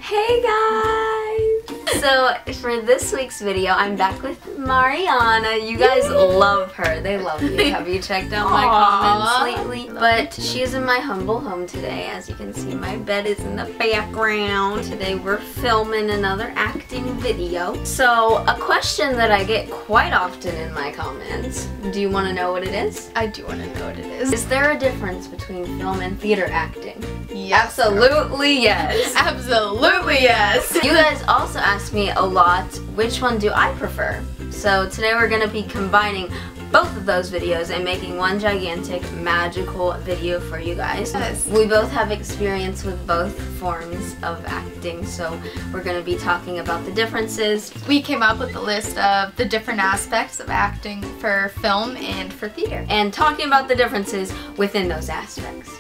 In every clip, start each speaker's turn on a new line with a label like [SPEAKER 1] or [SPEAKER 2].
[SPEAKER 1] Hey guys! So for this week's video, I'm back with Mariana. You guys love her. They love you. Have you checked out my comments lately? But she is in my humble home today. As you can see, my bed is in the background. Today we're filming another acting video. So a question that I get quite often in my comments. Do you want to know what it is?
[SPEAKER 2] I do want to know what it is.
[SPEAKER 1] Is there a difference between film and theater acting?
[SPEAKER 2] Yes.
[SPEAKER 1] Absolutely yes.
[SPEAKER 2] Absolutely yes.
[SPEAKER 1] You guys also ask me a lot, which one do I prefer? So today we're going to be combining both of those videos and making one gigantic magical video for you guys.
[SPEAKER 2] Yes.
[SPEAKER 1] We both have experience with both forms of acting, so we're going to be talking about the differences.
[SPEAKER 2] We came up with a list of the different aspects of acting for film and for theater.
[SPEAKER 1] And talking about the differences within those aspects.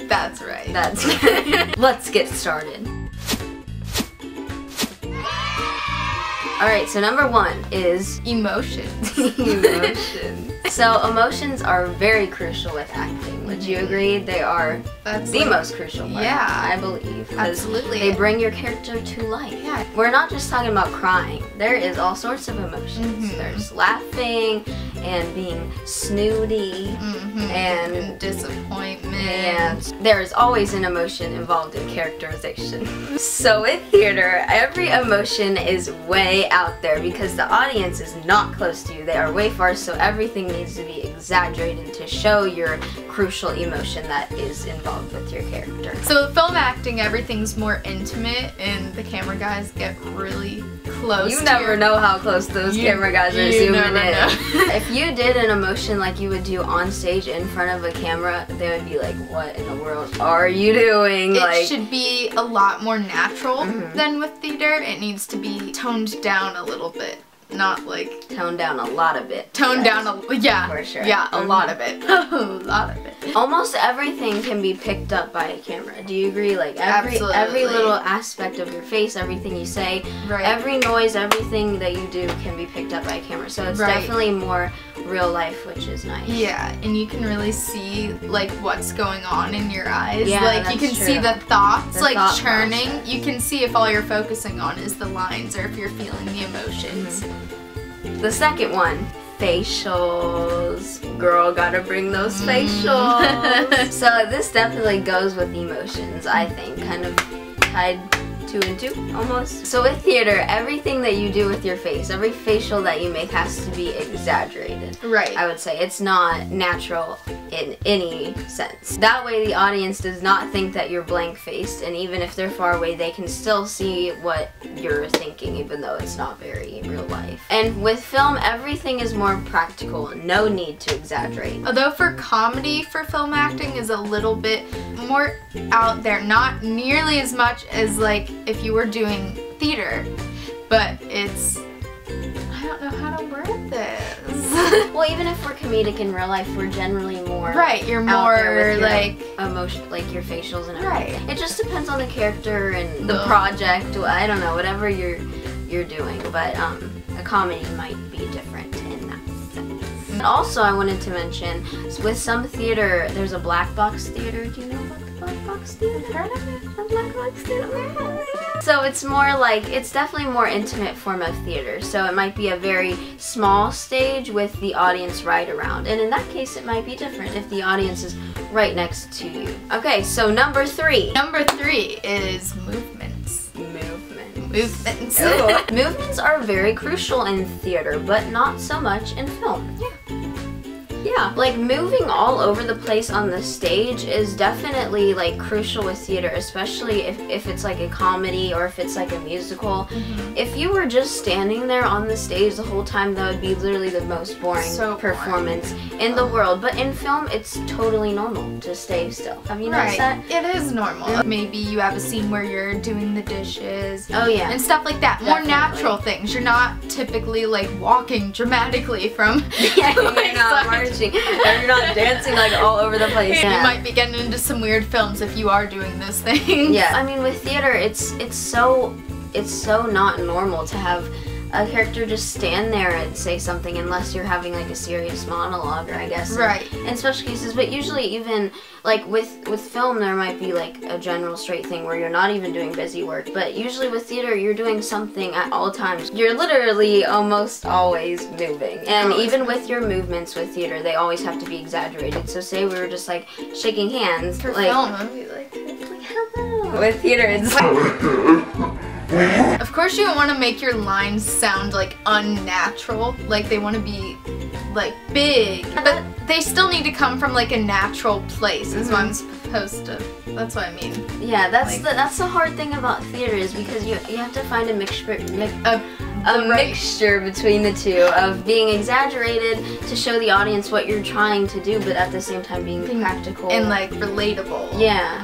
[SPEAKER 2] That's right.
[SPEAKER 1] That's right. Let's get started. Alright, so number one is
[SPEAKER 2] emotions.
[SPEAKER 1] emotions. So emotions are very crucial with acting. Would you agree? They are the most crucial part,
[SPEAKER 2] yeah,
[SPEAKER 1] I believe.
[SPEAKER 2] Absolutely.
[SPEAKER 1] They bring your character to life.
[SPEAKER 2] Yeah.
[SPEAKER 1] We're not just talking about crying. There is all sorts of emotions. There's laughing and being snooty and
[SPEAKER 2] disappointment.
[SPEAKER 1] And there's always an emotion involved in characterization. So with theater, every emotion is way out there because the audience is not close to you. They are way far, so everything needs to be exaggerated to show your crucial emotion that is involved with your character.
[SPEAKER 2] So with film acting, everything's more intimate and the camera guys get really close.
[SPEAKER 1] You never know how close those camera guys are zooming in. If you did an emotion like you would do on stage in front of a camera, they would be like, what in the world are you doing?
[SPEAKER 2] It should be a lot more natural than with theater. It needs to be toned down a little bit. Not like
[SPEAKER 1] toned down a lot of it.
[SPEAKER 2] Toned down a
[SPEAKER 1] for sure.
[SPEAKER 2] Yeah, a lot of it. A lot of it.
[SPEAKER 1] Almost everything can be picked up by a camera. Do you agree? Like every little aspect of your face, everything you say, every noise, everything that you do can be picked up by a camera. So it's definitely more real life, which is nice.
[SPEAKER 2] Yeah, and you can really see like what's going on in your eyes.
[SPEAKER 1] Yeah,
[SPEAKER 2] like you can see the thoughts churning.
[SPEAKER 1] Process.
[SPEAKER 2] You can see if all you're focusing on is the lines or if you're feeling the emotions.
[SPEAKER 1] The second one, facials. Girl, gotta bring those facials. So this definitely goes with emotions, I think, kind of tied two and two, almost. So with theater, everything that you do with your face, every facial that you make has to be exaggerated.
[SPEAKER 2] Right.
[SPEAKER 1] I would say it's not natural in any sense. That way the audience does not think that you're blank-faced, and even if they're far away, they can still see what you're thinking, even though it's not very real life. And with film, everything is more practical. No need to exaggerate.
[SPEAKER 2] Although for comedy, for film acting is a little bit more out there. Not nearly as much as like if you were doing theater, but it's, I don't know how to word this.
[SPEAKER 1] Well, even if we're comedic in real life, we're generally more
[SPEAKER 2] you're more like
[SPEAKER 1] emotion, like your facials and everything. It just depends on the character and the project. I don't know, whatever you're doing, but a comedy might be different in that sense. And also, I wanted to mention, with some theater, there's a black box theater. Do you know about the black box theater? Heard of it? The black box theater? So it's more like, it's definitely a more intimate form of theater. So it might be a very small stage with the audience right around. And in that case, it might be different if the audience is right next to you. Okay, so number three.
[SPEAKER 2] Number three is movements. Movements.
[SPEAKER 1] Movements are very crucial in theater, but not so much in film. Yeah, like moving all over the place on the stage is definitely like crucial with theater, especially if it's like a comedy or if it's like a musical. If you were just standing there on the stage the whole time, that would be literally the most boring performance in the world. But in film, it's totally normal to stay still. Have you noticed that?
[SPEAKER 2] It is normal. Maybe you have a scene where you're doing the dishes.
[SPEAKER 1] Oh yeah.
[SPEAKER 2] And stuff like that. More natural things. You're not typically like walking dramatically from
[SPEAKER 1] you're not marching. You're not dancing like all over the place.
[SPEAKER 2] You might be getting into some weird films if you are doing those things.
[SPEAKER 1] Yeah. I mean, with theater, it's so not normal to have a character just stand there and say something unless you're having like a serious monologue, or I guess in special cases. But usually even like with film there might be like a general straight thing where you're not even doing busy work, but usually with theater you're doing something at all times. You're literally almost always moving, and even with your movements with theater they always have to be exaggerated. So say we were just like shaking hands
[SPEAKER 2] for
[SPEAKER 1] like,
[SPEAKER 2] film, I'd be like
[SPEAKER 1] hello. With theater it's like
[SPEAKER 2] of course you don't want to make your lines sound like unnatural, like they want to be like big, but they still need to come from like a natural place is what I'm supposed to, that's what I mean.
[SPEAKER 1] Yeah, that's like, that's the hard thing about theater, is because you have to find a mixture between the two of being exaggerated to show the audience what you're trying to do, but at the same time being practical
[SPEAKER 2] and like relatable.
[SPEAKER 1] Yeah.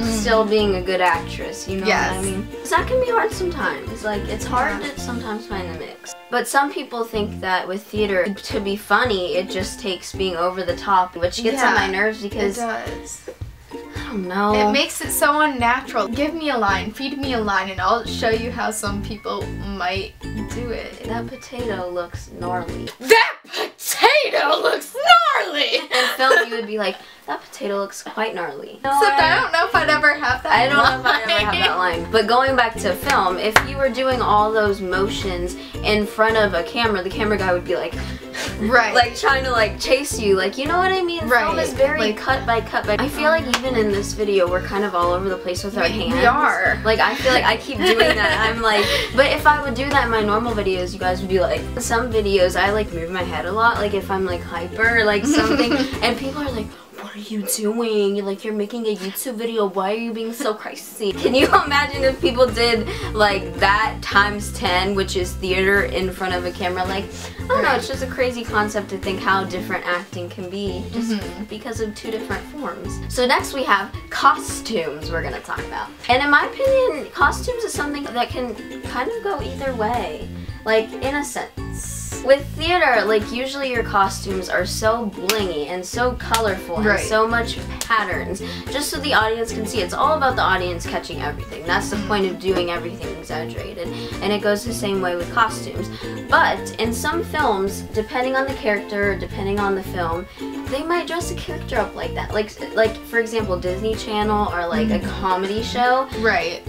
[SPEAKER 1] Still being a good actress, you know what I mean? So that can be hard sometimes. Like, it's hard to sometimes find the mix. But some people think that with theater, to be funny, it just takes being over the top, which gets on my nerves because
[SPEAKER 2] it does.
[SPEAKER 1] I don't know.
[SPEAKER 2] It makes it so unnatural. Give me a line, feed me a line, and I'll show you how some people might do it.
[SPEAKER 1] That potato looks gnarly.
[SPEAKER 2] That potato looks gnarly!
[SPEAKER 1] In film, you would be like, that potato looks quite gnarly. No,
[SPEAKER 2] Except I don't know if I'd ever have that
[SPEAKER 1] I don't know if I'd ever have that line. But going back to film, if you were doing all those motions in front of a camera, the camera guy would be like, like trying to like chase you, like, you know what I mean? Film is very like, cut by cut. But I feel like even in this video, we're kind of all over the place with our hands.
[SPEAKER 2] We are.
[SPEAKER 1] Like, I feel like I keep doing that. I'm like, but if I would do that in my normal videos, you guys would be like, some videos I like move my head a lot, like if I'm like hyper or like something, and people are like, what are you doing? You're like, you're making a YouTube video. Why are you being so crazy? Can you imagine if people did like that times 10, which is theater in front of a camera? Like, I don't know, it's just a crazy concept to think how different acting can be just because of two different forms. So next we have costumes we're gonna talk about. And in my opinion, costumes is something that can kind of go either way, like in a sense. With theater, like usually your costumes are so blingy and so colorful and so much patterns, just so the audience can see. It's all about the audience catching everything. That's the point of doing everything exaggerated, and it goes the same way with costumes. But in some films, depending on the character, depending on the film, they might dress a character up like that. Like for example, Disney Channel or like a comedy show.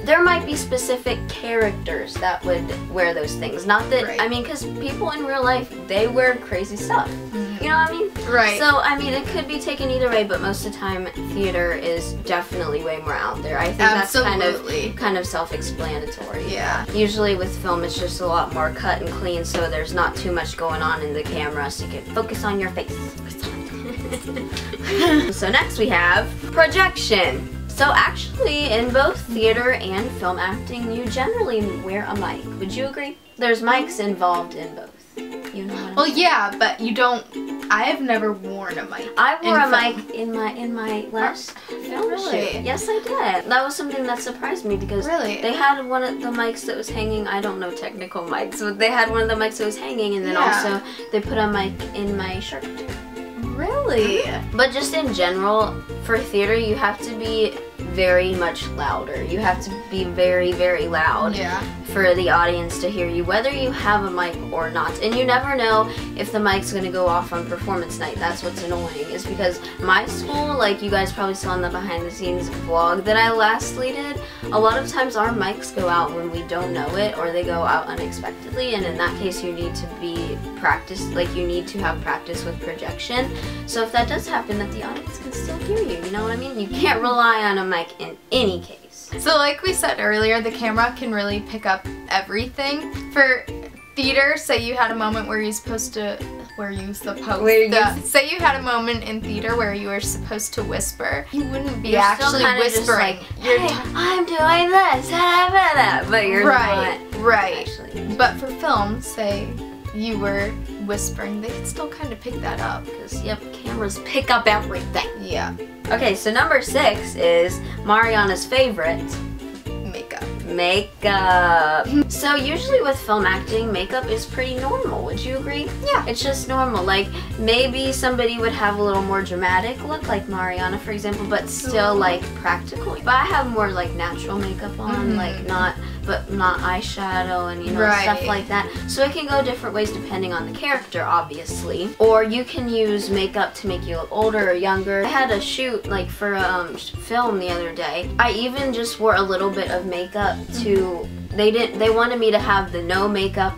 [SPEAKER 1] There might be specific characters that would wear those things. Not that, I mean, because people in real life, they wear crazy stuff. You know what I mean? So, I mean, it could be taken either way, but most of the time, theater is definitely way more out there. I think that's kind of self-explanatory. Usually with film, it's just a lot more cut and clean, so there's not too much going on in the camera, so you can focus on your face. So next we have projection. So actually, in both theater and film acting, you generally wear a mic. Would you agree? There's mics involved in both. You know what I mean?
[SPEAKER 2] Well, yeah, but you don't. I have never worn a mic.
[SPEAKER 1] I wore a mic in my last film shoot. Yes, I did. That was something that surprised me because they had one of the mics that was hanging. I don't know technical mics, but they had one of the mics that was hanging, and then also they put a mic in my shirt.
[SPEAKER 2] Really?
[SPEAKER 1] But just in general, for theater, you have to be very much louder. You have to be very, very loud for the audience to hear you, whether you have a mic or not. And you never know if the mic's going to go off on performance night. That's what's annoying, is because my school, like you guys probably saw in the behind the scenes vlog that I lastly did, a lot of times our mics go out when we don't know it, or they go out unexpectedly, and in that case you need to be practiced, like you need to have practice with projection. So if that does happen, that the audience can still hear you, you know what I mean? You can't rely on a mic in any case.
[SPEAKER 2] So like we said earlier, the camera can really pick up everything. For theater, say you had a moment where you're supposed to, say you had a moment in theater where you were supposed to whisper, you wouldn't be actually whispering.
[SPEAKER 1] Like, hey, I'm doing this, but you're not. Actually.
[SPEAKER 2] But for film, say you were whispering, they can still kind of pick that up.
[SPEAKER 1] Because, cameras pick up everything. Okay, so number 6 is Mariana's favorite. Makeup. So usually with film acting, makeup is pretty normal. Would you agree? Yeah. It's just normal. Like, maybe somebody would have a little more dramatic look, like Mariana, for example, but still like practical. But I have more like natural makeup on, like not but not eyeshadow and, you know, stuff like that. So it can go different ways depending on the character, obviously. Or you can use makeup to make you look older or younger. I had a shoot like for a film the other day. I even just wore a little bit of makeup to, they wanted me to have the no makeup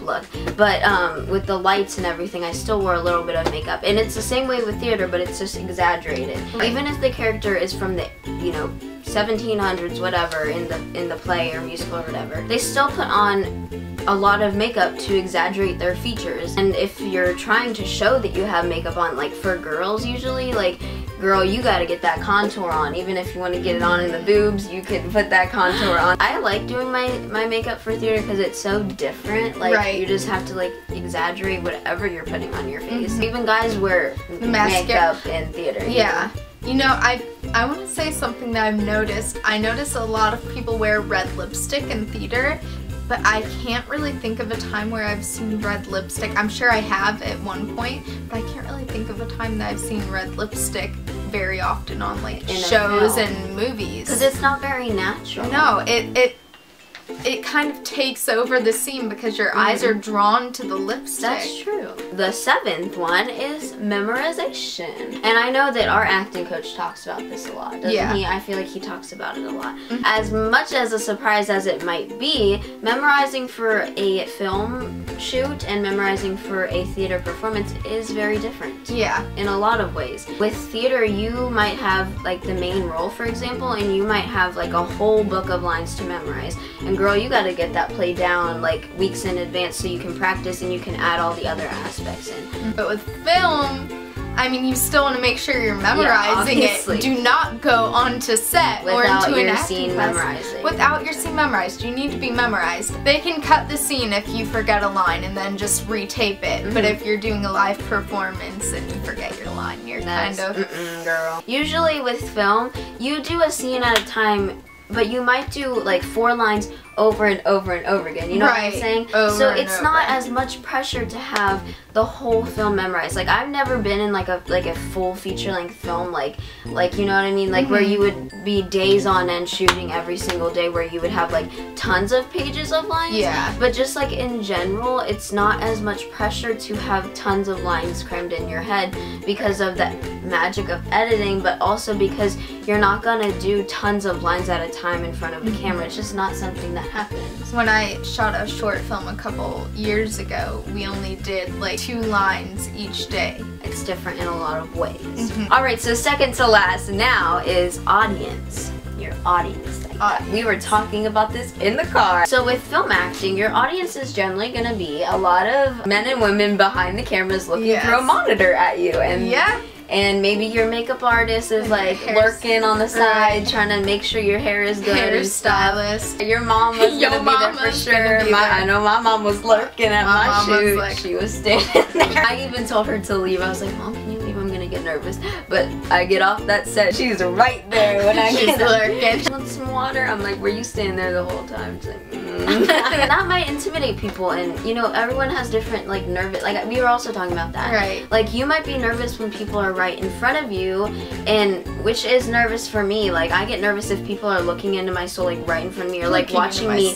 [SPEAKER 1] look, but with the lights and everything, I still wore a little bit of makeup. And it's the same way with theater, but it's just exaggerated. Even if the character is from the, you know, 1700s, whatever, in the play or musical or whatever, they still put on a lot of makeup to exaggerate their features. And if you're trying to show that you have makeup on, like for girls usually, like, girl, you gotta get that contour on. Even if you want to get it on in the boobs, you can put that contour on. I like doing my makeup for theater because it's so different. Like, you just have to like exaggerate whatever you're putting on your face. Even guys wear makeup in theater.
[SPEAKER 2] Yeah. You know, I want to say something that I've noticed. I notice a lot of people wear red lipstick in theater, but I can't really think of a time where I've seen red lipstick. I'm sure I have at one point, but I can't really think of a time that I've seen red lipstick very often on like shows and movies.
[SPEAKER 1] Because it's not very natural.
[SPEAKER 2] No, it kind of takes over the scene because your eyes are drawn to the lipstick.
[SPEAKER 1] That's true. The 7th one is memorization. And I know that our acting coach talks about this a lot, doesn't he? I feel like he talks about it a lot. As much as a surprise as it might be, memorizing for a film shoot and memorizing for a theater performance is very different.
[SPEAKER 2] Yeah.
[SPEAKER 1] In a lot of ways. With theater, you might have like the main role, for example, and you might have like a whole book of lines to memorize. And girl, you gotta get that play down like weeks in advance so you can practice and you can add all the other aspects in.
[SPEAKER 2] But with film, I mean, you still want to make sure you're memorizing it. Do not go onto set or into an acting class without your scene memorized. You need to be memorized. They can cut the scene if you forget a line and then just retape it. But if you're doing a live performance and you forget your line, you're kind of...
[SPEAKER 1] girl. Usually with film, you do a scene at a time, but you might do like 4 lines over and over and over again. You know what I'm saying? So it's not as much pressure to have the whole film memorized. Like, I've never been in like a full feature-length film, like you know what I mean? Like where you would be days on end shooting every single day, where you would have like tons of pages of lines.
[SPEAKER 2] Yeah.
[SPEAKER 1] But just like in general, it's not as much pressure to have tons of lines crammed in your head because of the magic of editing, but also because you're not gonna do tons of lines at a time in front of the camera. It's just not something that happens.
[SPEAKER 2] When I shot a short film a couple years ago, we only did like 2 lines each day.
[SPEAKER 1] It's different in a lot of ways. Alright, so second to last now is audience. Your audience. We were talking about this in the car. So with film acting, your audience is generally going to be a lot of men and women behind the cameras looking through a monitor at you. And and maybe your makeup artist is like lurking on the side trying to make sure your hair is good.
[SPEAKER 2] Hairstylist.
[SPEAKER 1] Your mom was going to be there for sure. I know my mom was lurking at my shoot.
[SPEAKER 2] Like,
[SPEAKER 1] she was standing there. I even told her to leave. I was like, Mom, can you leave? I'm going to get nervous. But I get off that set. She's right there when I get lurking. She wants some water. I'm like, were you standing there the whole time? She's like, That might intimidate people, and you know, everyone has different like nervous, like we were also talking about that.
[SPEAKER 2] Right.
[SPEAKER 1] Like you might be nervous when people are right in front of you, and which is nervous for me. Like I get nervous if people are looking into my soul like right in front of me, or like watching me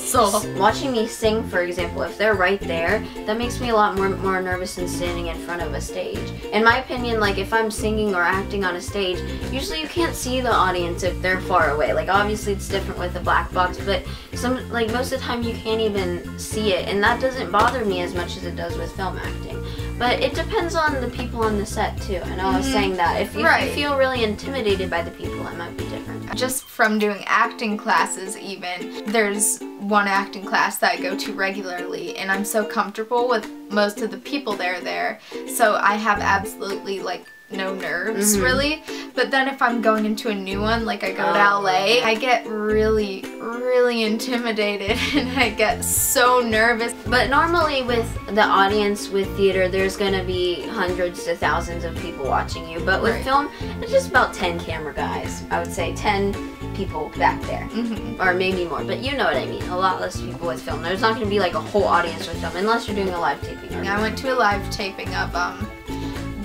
[SPEAKER 1] sing, for example. If they're right there, that makes me a lot more nervous than standing in front of a stage. In my opinion, like if I'm singing or acting on a stage, usually you can't see the audience if they're far away. Like obviously it's different with a black box, but most of the time you can't even see it, and that doesn't bother me as much as it does with film acting. But it depends on the people on the set too. I know I was saying that. If you feel really intimidated by the people, it might be different.
[SPEAKER 2] Just from doing acting classes even, there's one acting class that I go to regularly, and I'm so comfortable with most of the people there, so I have absolutely like no nerves really. But then if I'm going into a new one, like I go to LA, I get really intimidated and I get so nervous.
[SPEAKER 1] But normally with the audience with theater, there's gonna be hundreds to thousands of people watching you, but with film, it's just about 10 camera guys. I would say 10 people back there, or maybe more, but you know what I mean. A lot less people with film. There's not gonna be like a whole audience with film unless you're doing a live taping.
[SPEAKER 2] Yeah, I went to a live taping of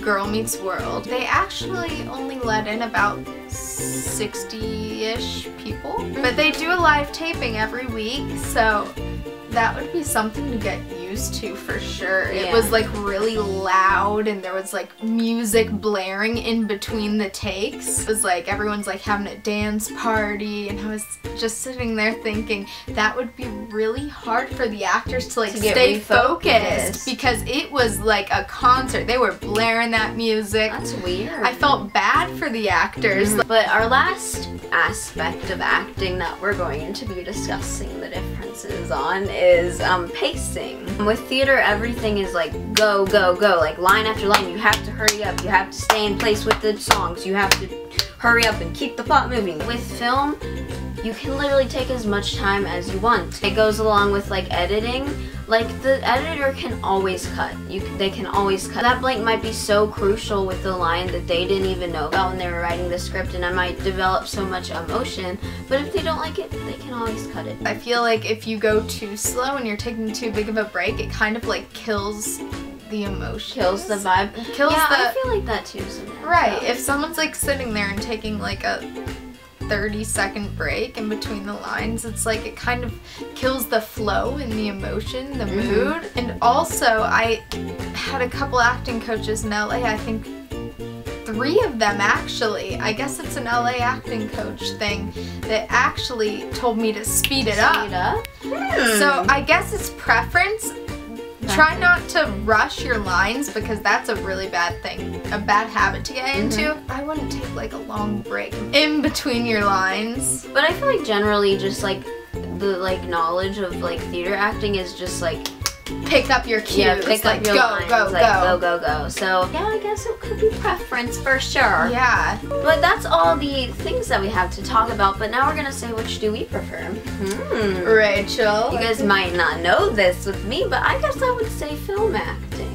[SPEAKER 2] Girl Meets World. They actually only let in about 60-ish people. But they do a live taping every week, so that would be something to get used to for sure.
[SPEAKER 1] Yeah.
[SPEAKER 2] It was like really loud and there was like music blaring in between the takes. It was like everyone's like having a dance party, and I was just sitting there thinking that would be really hard for the actors to like stay focused, because it was like a concert. They were blaring that music.
[SPEAKER 1] That's weird.
[SPEAKER 2] I felt bad for the actors.
[SPEAKER 1] But our last aspect of acting that we're going to be discussing the differences on is pacing. With theater, everything is like go, go, go, like line after line. You have to hurry up, you have to stay in place with the songs, you have to hurry up and keep the plot moving. With film, you can literally take as much time as you want. It goes along with like editing. Like the editor can always cut. They can always cut. That blank might be so crucial with the line that they didn't even know about when they were writing the script, and I might develop so much emotion, but if they don't like it, they can always cut it.
[SPEAKER 2] I feel like if you go too slow and you're taking too big of a break, it kind of like kills the emotion.
[SPEAKER 1] Kills the vibe. I feel like that too sometimes.
[SPEAKER 2] Right. If someone's like sitting there and taking like a 30-second break in between the lines, it's like it kind of kills the flow and the emotion, the mood. And also, I had a couple acting coaches in LA, I think 3 of them actually. I guess it's an LA acting coach thing that actually told me to speed it up. So I guess it's preference. Try not to rush your lines, because that's a really bad thing, a bad habit to get into. I wouldn't take like a long break in between your lines.
[SPEAKER 1] But I feel like generally just like the like knowledge of like theater acting is just like
[SPEAKER 2] pick up your cues.
[SPEAKER 1] Yeah, pick
[SPEAKER 2] like
[SPEAKER 1] up your
[SPEAKER 2] go,
[SPEAKER 1] lines,
[SPEAKER 2] go,
[SPEAKER 1] like
[SPEAKER 2] go.
[SPEAKER 1] go, go, go. So yeah, I guess it could be preference for sure.
[SPEAKER 2] Yeah.
[SPEAKER 1] But that's all the things that we have to talk about. But now we're gonna say, which do we prefer?
[SPEAKER 2] Rachel.
[SPEAKER 1] You guys might not know this with me, but I guess I would say film acting.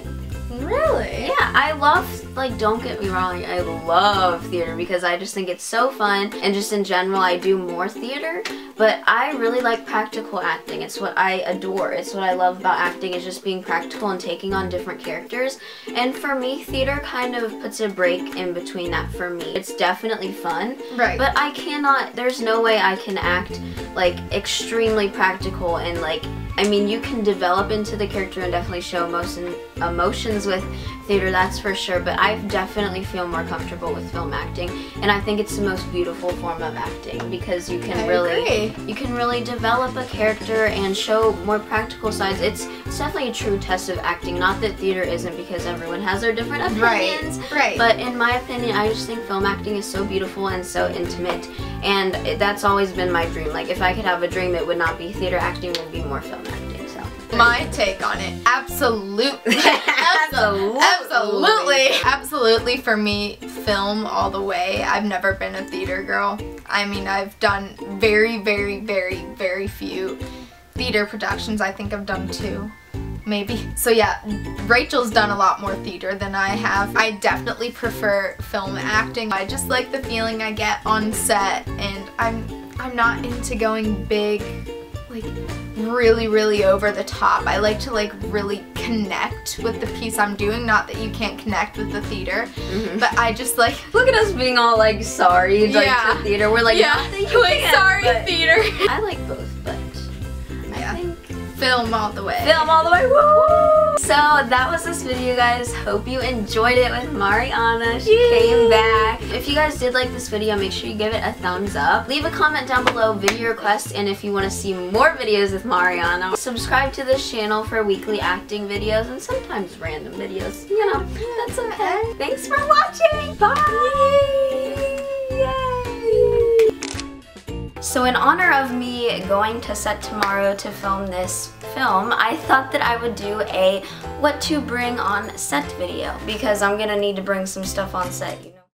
[SPEAKER 2] Really?
[SPEAKER 1] Yeah, I love, like, don't get me wrong, I love theater because I just think it's so fun, and just in general I do more theater, but I really like practical acting. It's what I adore. It's what I love about acting, is just being practical and taking on different characters. And for me, theater kind of puts a break in between that for me. It's definitely fun,
[SPEAKER 2] right?
[SPEAKER 1] But I cannot, there's no way I can act like extremely practical and like, I mean, you can develop into the character and definitely show emotions with theater, that's for sure, but I definitely feel more comfortable with film acting, and I think it's the most beautiful form of acting because you can really develop a character and show more practical sides. It's definitely a true test of acting. Not that theater isn't, because everyone has their different opinions,
[SPEAKER 2] right.
[SPEAKER 1] But in my opinion, I just think film acting is so beautiful and so intimate, and that's always been my dream. Like, if I could have a dream, it would not be theater acting, it would be more film acting. So
[SPEAKER 2] my take on it, absolutely. Absolutely for me, film all the way. I've never been a theater girl. I mean, I've done very, very, very, very few theater productions. I think I've done 2, maybe. So yeah, Rachel's done a lot more theater than I have. I definitely prefer film acting. I just like the feeling I get on set, and I'm not into going big, like really, really over the top. I like to like really connect with the piece I'm doing. Not that you can't connect with the theater, but I just like,
[SPEAKER 1] look at us being all like sorry, like to theater. We're like,
[SPEAKER 2] yeah,
[SPEAKER 1] not that you can't,
[SPEAKER 2] sorry,
[SPEAKER 1] but
[SPEAKER 2] theater.
[SPEAKER 1] I like both, but I think
[SPEAKER 2] film all the way.
[SPEAKER 1] Film all the way, woo! So that was this video, guys. Hope you enjoyed it with Mariana. She came back. If you guys did like this video, make sure you give it a thumbs up. Leave a comment down below, video request, and if you want to see more videos with Mariana, subscribe to this channel for weekly acting videos and sometimes random videos. You know, that's okay. Thanks for watching. Bye! Yay! So in honor of me going to set tomorrow to film this film, I thought that I would do a what to bring on set video, because I'm gonna need to bring some stuff on set, you know.